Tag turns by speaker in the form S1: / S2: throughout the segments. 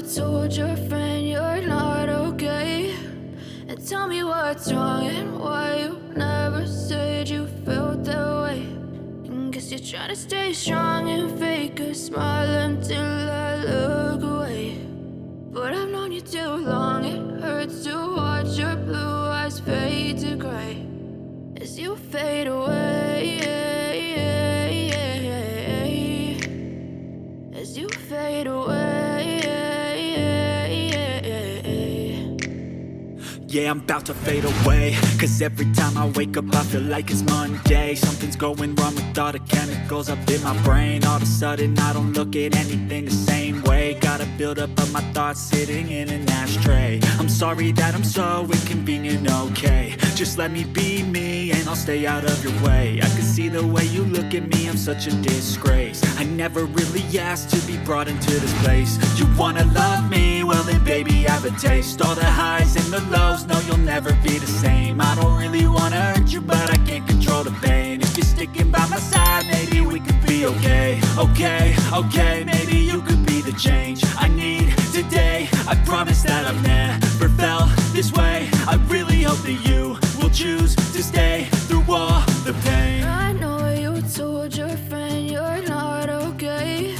S1: told your friend you're not okay, and tell me what's wrong and why you never said you felt that way. And guess you're trying to stay strong and fake a smile until I look away. But I've known you too long, it hurts to watch your blue eyes fade to gray as you fade away, as you fade away.
S2: Yeah, I'm about to fade away, cause every time I wake up I feel like it's Monday. Something's going wrong with all the chemicals up in my brain. All of a sudden I don't look at anything the same way. Gotta build up of my thoughts sitting in an ashtray. I'm sorry that I'm so inconvenient, okay. Just let me be me and I'll stay out of your way. I can see the way you look at me, I'm such a disgrace. I never really asked to be brought into this place. You wanna love me? Well then baby have a taste. All the highs and the lows, no, you'll never be the same. I don't really wanna hurt you, but I can't control the pain. If you're sticking by my side, maybe we could be okay. Okay, maybe you could be the change I need today. I promise that I've never felt this way. I really hope that you will choose to stay through all the pain.
S1: I know you told your friend you're not okay,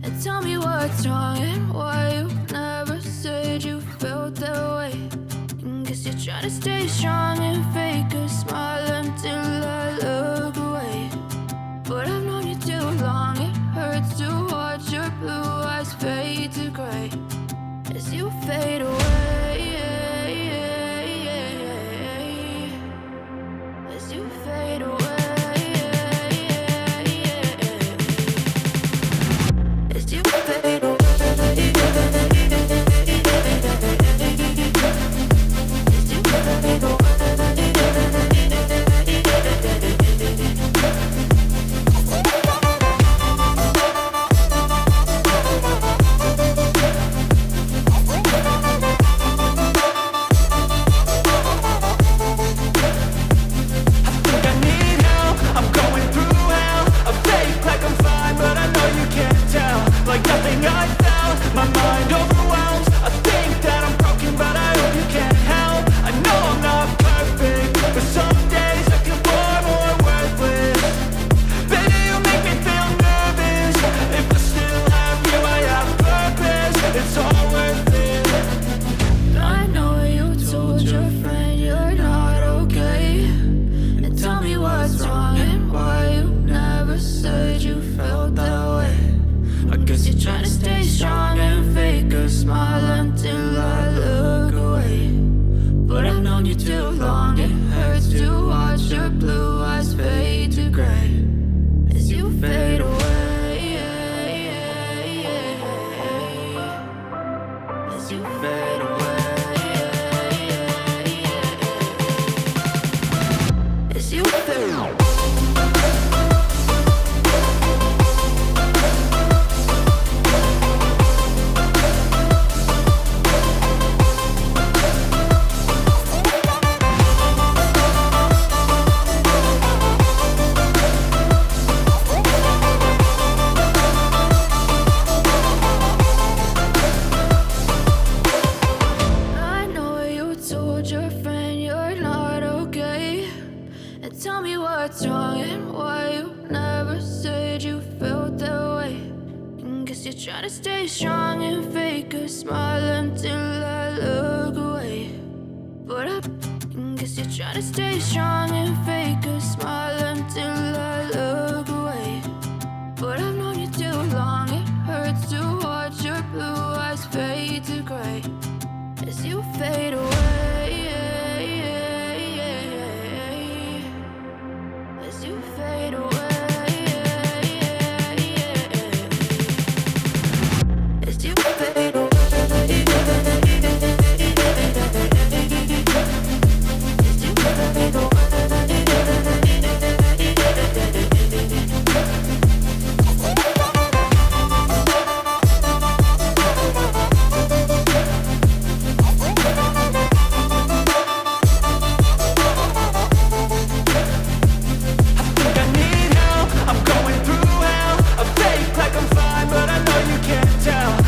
S1: and tell me what's wrong and why you never said you felt that way. Guess you're trying to stay strong and fake a smile until I look away. But I've known you too long, it hurts to watch your blue eyes fade to gray as you fade away, as you fade away, as you fade away. Try to stay strong and fake a smile until I look away. But I guess you're trying to stay strong and fake a smile until I look away. But I've known you too long, it hurts to watch your blue eyes fade to gray as you fade away, as you fade away.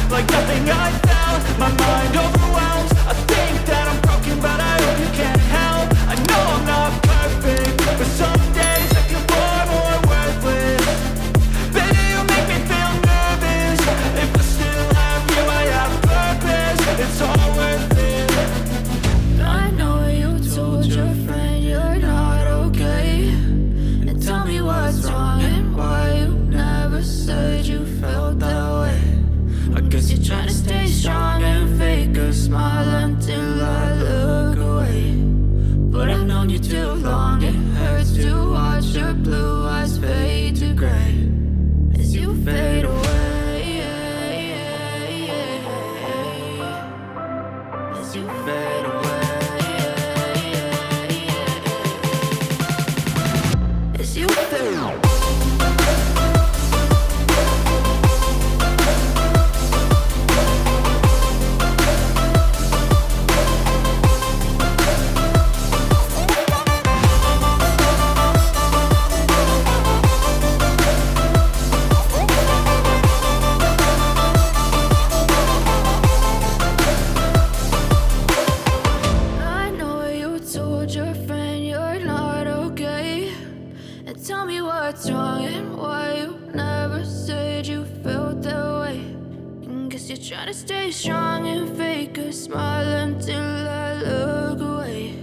S3: Like nothing I found.
S2: My mind overwhelms, I think that I'm broken, but I hope you can't help. I know I'm not perfect, but some days I feel far more worthless. Baby, you make me feel nervous. If I still have you, I have purpose. It's all worth it.
S1: I know you told your friend you're not okay, and tell me what's wrong and why you never said you felt that way. I guess you're trying to stay strong and fake a smile until I look away. But I've known you too long, it hurts to watch your blue eyes fade to gray as you fade away. As you fade away. As you fade away. I know you told your friend you're not okay, and tell me what's wrong and why you never said you felt that way. And guess you're trying to stay strong and fake a smile until I look away.